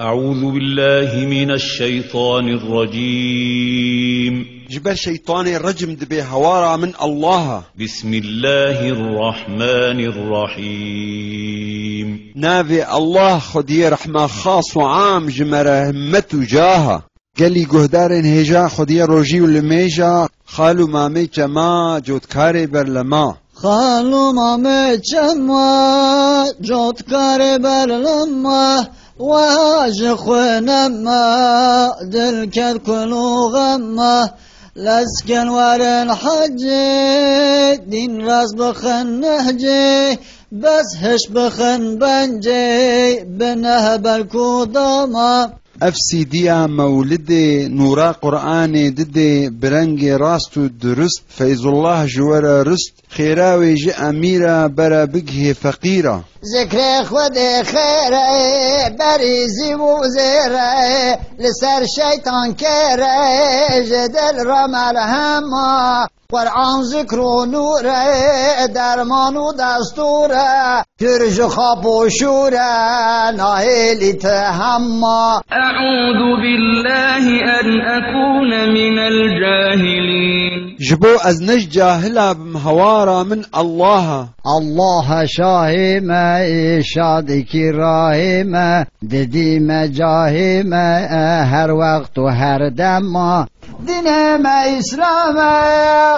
أعوذ بالله من الشيطان الرجيم. جبل شيطان الرجم دبي هوارا من الله. بسم الله الرحمن الرحيم. نافي الله خدي رحمة خاص وعام جمرة همت وجاها. قالي قهدارين هجا خدي روجي ولميجا خالو مامي جما جود كاري برلما. خالو مامي جما جود كاري برلما واج خنما دل كلو غما لسكن ورن حجي دين راس بخن نهجي بس هش بخن بنجي بنه بالكوداما أفسيديا مولدي نورا قرآني ددي برنجي راستو درست فيز الله جوارا رست خيراوي جي أميرا برا بقه فقيرا ذكر خود خيره بريزي وزيره لسر شيطان كيره جدل رمال هما قرآن ذكر و نوره درمان و دستوره ترج خواب و شوره ناهلی تهما. أعوذ بالله أن أكون من الجاهلين. جبو از نج جاهلا بمهوارا من الله. الله شاهمه شادکی راهمه ددیم جاهمه هر وقت و هر دم دینم اسلام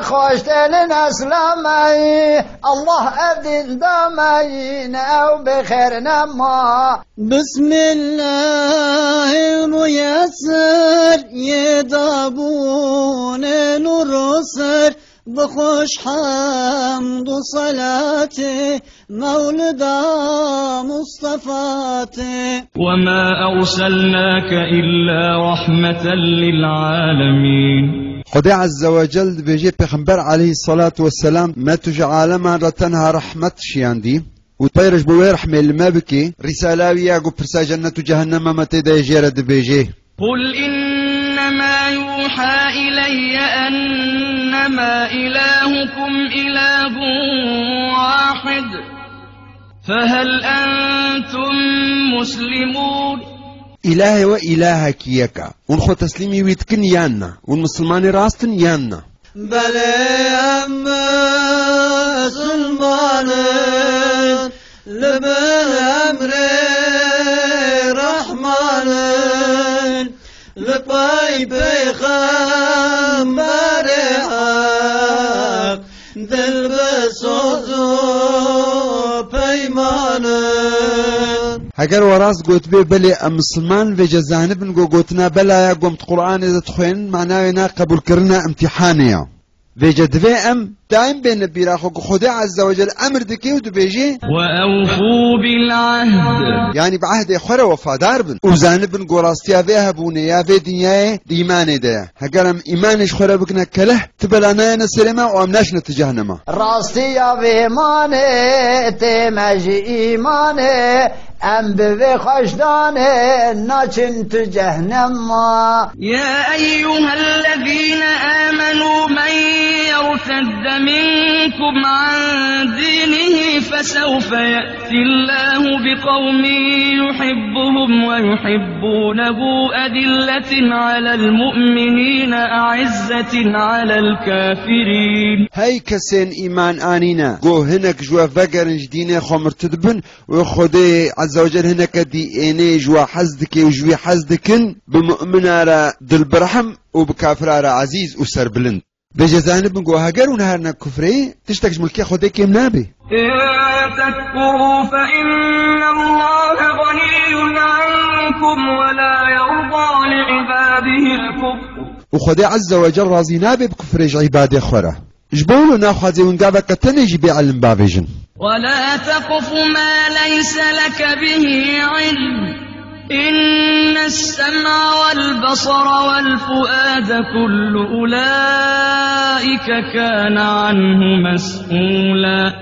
خوش دلن اسلام الله ادین دامین او بخیر نما. بسم الله الميسر يدابون نور سر بخوش حمد و صلاته مولدا مصطفاته. وما أرسلناك إلا رحمة للعالمين. خدي عز وجل بيجي پیغمبر عليه الصلاة والسلام ما تجي عالما رتنها رحمة شياندي وطيرج بوي رحمة لما بكي رسالاوية قو برسا جنة جهنم ما تيدا يجيرد بيجي. قل إنما يوحى إلي أنما إلهكم إله واحد فهل أنتم مسلمون. إلهي وإلهك يكا ونخو تسليمي ويتكن يانا والمسلماني راستن يانا. بلي أما سلمان لبن أمري رحمن لباي بيخمر حق دل بسوزو بيمان. هەگەر وەڕاست گوت بێ بەلێ ئەم مسلمان بێجە زانبن گۆتنا بەلایە گۆمت قورئان ئێدە تخوێن معناوێنا قبولکردنە ئیمتیحانەیە بێجە دەبێ ئەم دایم بێنە بیراخۆ خودی عەزە وەجەل ئەمر دەکەی و دەبێژێ وأوفوا بالعهد یعنی بەعهدێ خۆرە وەفادار بن و زانبن گۆڕاستیا بێ هەبوونێ یا بێ دنیایە دیمانێدەیە هەگەر ئەم ئیمانش خۆرە بکنە کەلەه تبەلانایەنە سەرێما و ئەم ناشنەتە جەهەنەما. راستیا بێمانێ تێمەژی ئیمانێ ام به خشدانه ناچن تو جهنم. يا أيها الذين آمنوا من يرتد منكم عن دينه فسوف يأتي الله بقوم يحبهم ويحبونه أذلة على المؤمنين أعزة على الكافرين. هاي كسين إيمان آنينا قو هناك جوا فقرنج ديني خمرتد بن وخدي عز وجل هناك دي إني جوا حزدك وجوي حزدكن بمؤمنة را دل برحم وبكافرة را عزيز وسر بلند بجزانب بنقو هاجر ونهارنا كفري تشتكش ملكي خديك يمنابي. إن تكفروا فإن الله غني عنكم ولا يرضى لعباده الكفر. وخدي عز وجل راضي نابي بكفريج عباده خورا جبولو ناخذ ونقابك تنجي بعلم بافيجن. ولا تقف ما ليس لك به علم إن السمع والبصر والفؤاد كل أولئك كان عنه مسؤولا.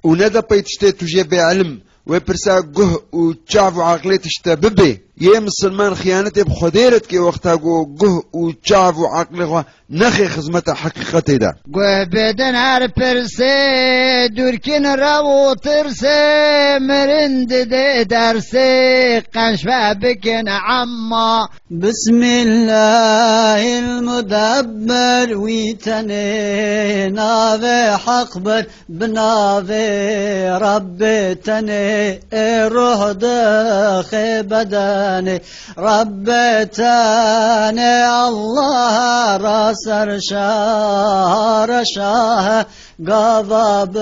وندى بيتشتي تجي بعلم وبرسا قه وتشاف وعقلي تشتببي يا مسلمان خيانتي بخديرتك وقتها قه وتشاف وعقلي نخي خزمة حقيقتي ده گوه بدن هر پرسه دورکن رو ترسه مرند ده درسه قنشفه بکن عما بسم الله المدبر ويتني ناوي حق بر بناوي رب تني روح دخي بدني رب تني الله راسر شهر شاه غضب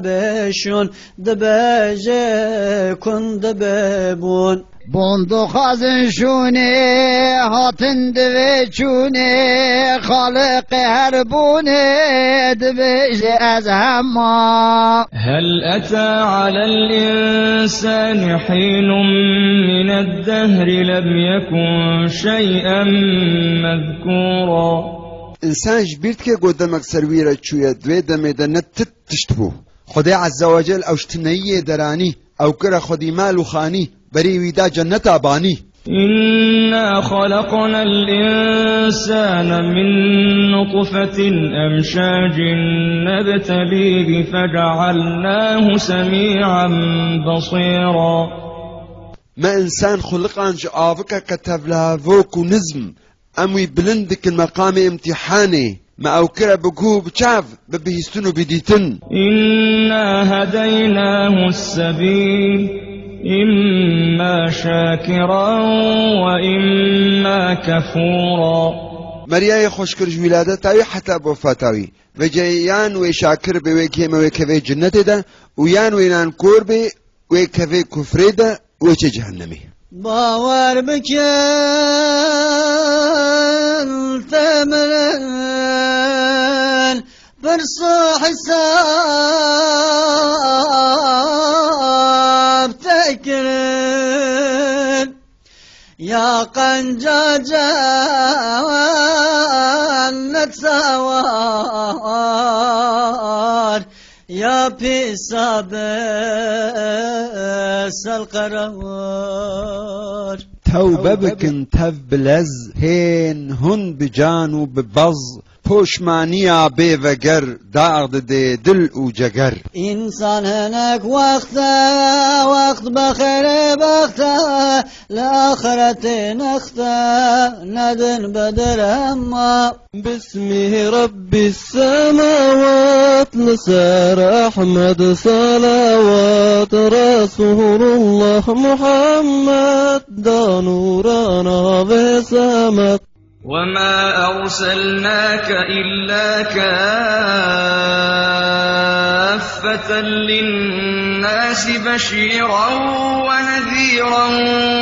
بشون دبجي كن دببون بوندو خازن شونه هاتن دوی چونه خالق هربونه دوی از هما هل أتى على الإنسان حين من الدهر لم يكن شيئا مذكورا انسان جبيرت كي قدامك سرويرة شوية دوي دمي دا نتت تشتبو خدي عز وجل او شتنية دراني او كرا خدي مال خاني بري ويدا جنة باني إنا خلقنا الإنسان من نطفة أمشاج نبتليه فجعلناه سميعا بصيرا ما انسان خلقان جآفك كتب لها فوق نزم اموي بلندك المقام امتحاني ما او كرا بقو بشاف ببهستنو بديتن إنا هديناه السبيل إما شاكرا وإما كفورا مرياي خوشكر ولادتاوي حتى بوفاتاوي وجيان وشاكر بوكيما وكفي جنة دا ويان وينان كوربي وكفي كفر دا وچه جهنمي باور بكل ثمرين برصو حساب تكرين يا قنجاجة نتساوار يا بيسا بس القرار توبة بكن تف بلز هين هن بجانو ببز پوشمانیا بی وگر داغ دی دل و جگر انسان هناك وقت بخير بخته لآخرت نخته ندن بدر هما باسمه رب السماوات نسار أحمد صلوات رسول الله محمد دا نورنا بسمت وما أرسلناك إلا كافة للناس بشيرا ونذيرا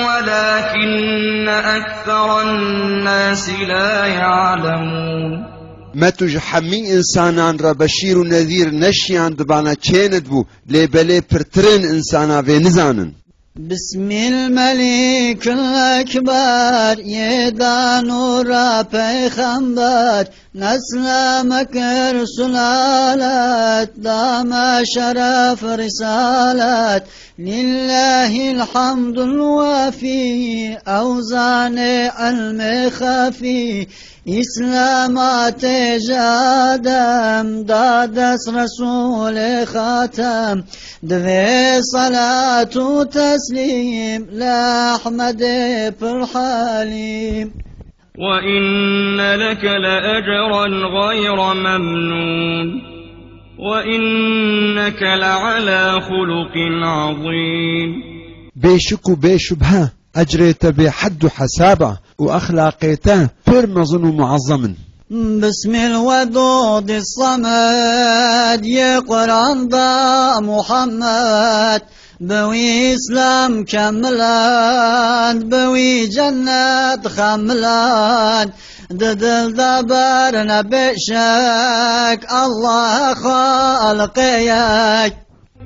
ولكن أكثر الناس لا يعلمون ما تجحمي إنسانان را بشير و نذير نشيان دبانا چيند بو لبلي پرترين إنسانا في نزانن بسم الملك الأكبر يدا نورا پیغمبر نسل مكر سلالت دام شرف رسالت لله الحمد الوافي أوزان علم خفي إسلامات جادم دادس رسول خاتم دوي صلاة وتسليم لأحمد بالحليم وإن لك لأجرا غير ممنون وإنك لعلى خلق عظيم بيشك بيشبه أجريت بحد حسابه وأخلاقيته فرمزن ومعظم بسم الودود الصمد يا قرآن دا محمد بوي إسلام كملان بوي جنة خملان ددل دبرنا بشك الله خالقيك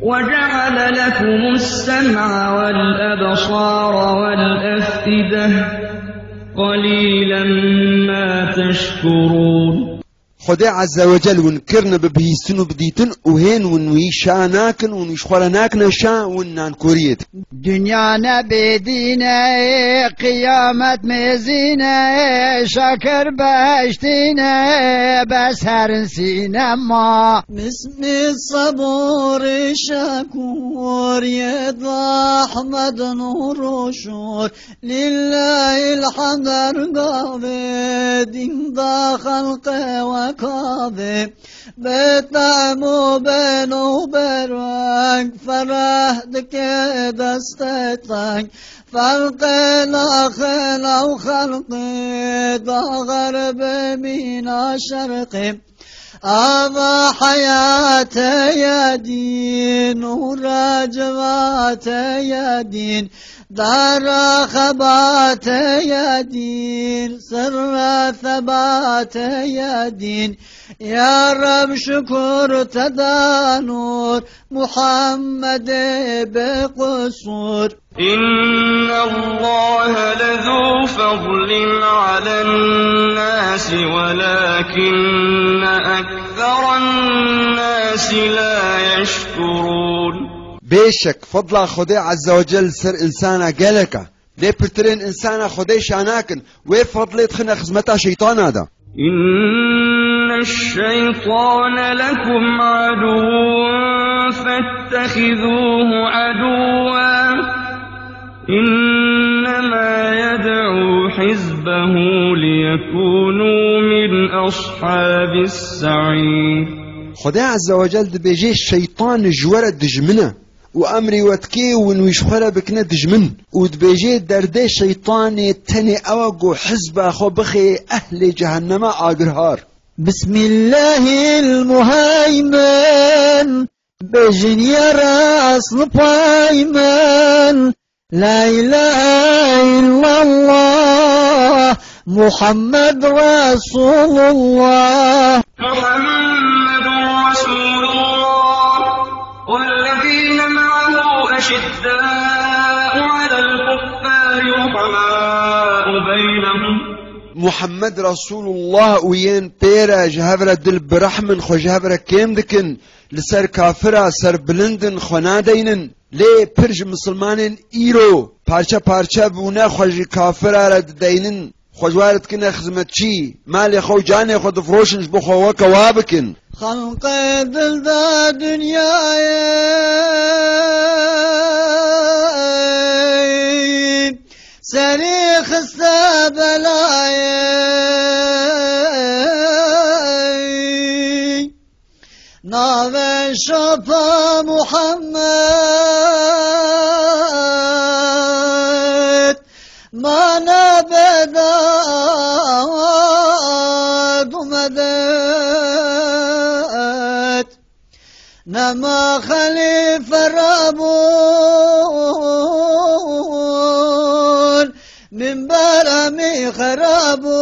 وجعل لكم السمع والأبصار والأفئدة قليلا ما تشكرون خدای عز وجل ونكرنا ببهيستن وبديتن وهين ونويشاناكن ونويشخورناكن شا ونانكوريت دنيا نبيدينا قيامت مزينا شكر باشتينا بس هرنسينا ما باسم الصبور الشكور يضع أحمد نور وشور لله الحمد قابد ضا خلقه وكاذب بطعم بين وبرك فرحتك دستك فالقنا خلا وخلقي ضا غرب من الشرق أما حياتي يا دين وراجمات يا دين دار خبات يا دين سر ثبات يا دين يا رب شكر تدانور محمد بقصور إن الله لذو فضل على الناس ولكن أكثر الناس لا يشكرون. بيشك فضل خدای عز وجل سر انسانا قالك ليه برترين انسانا خدای شاناكن وي فضل خنا خزمتا شيطان هذا. إن الشيطان لكم عدو فاتخذوه عدوا إنما يدعو حزبه ليكونوا من أصحاب السعير. خدای عز وجل دبيجي الشيطان جوار دجمنه وأمري وتكي ونويشخورة بكنا دجمن ودبيجي دردي شيطاني تاني أوقو حزب أخو بخي أهل جهنم آقرهار. بسم الله المهيمن بجن يا أصل بايمن لا إله إلا الله محمد رسول الله. محمد رسول الله والذين معه أشداء على الكفار رحماء بينهم. محمد رسول الله وين بيرا جهبرة دل برحمن خو جهبرة كيم دكن لسر كافرة سر بلندن خنادينن لي برج مسلمانين إيرو پارچه پارچه بونه خوش كافرة رد دينن خوشوارد كنا خزمت چي مالي خو جاني خو دفروشنش بخو وكوابكن خلق دل دا دنياي سري خستا بلاي ناوي شفا محمد ما نبدا دمدت نما خليفة رابون من برمي خرابون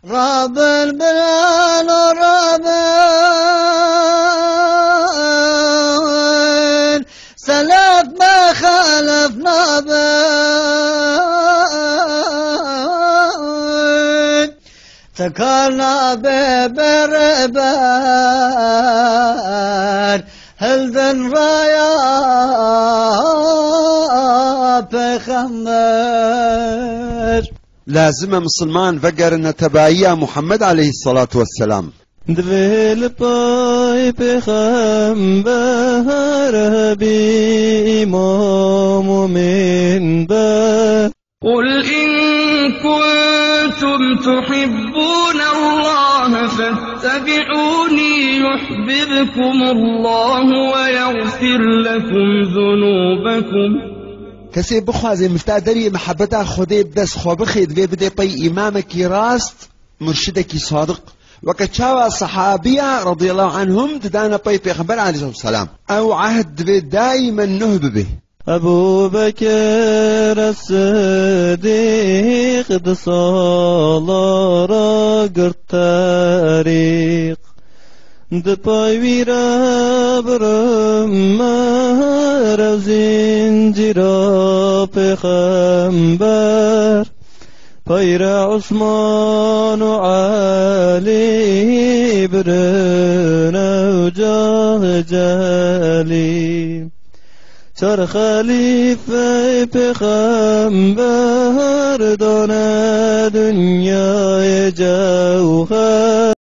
راب البلال رابن سلف ما خلف نابن تكالنا ببربر هلدن رايا بخمر. لازم مسلمان فقرنا تبعية محمد عليه الصلاة والسلام. دل پای پیغمبر بی امام و منبر. قل إن كنتم تحبون الله فاتبعوني يحببكم الله ويغفر لكم ذنوبكم. کسی بخوازه مفتادری محبت خودی بدست خواب خید و بده پی امامکی راست مرشدکی صادق وكتشاوى صحابية رضي الله عنهم تدانا بي پیغمبر عليه الصلاة والسلام او عهد دائما نهب به. ابو بكر الصديق دصالا را قرد تاريخ دپای ویرا برم مرا زنجیرا پیغمبر پیر عثمان و علی برن و جاه جلی چار خلیفه پیغمبر دانه دنیای جوهر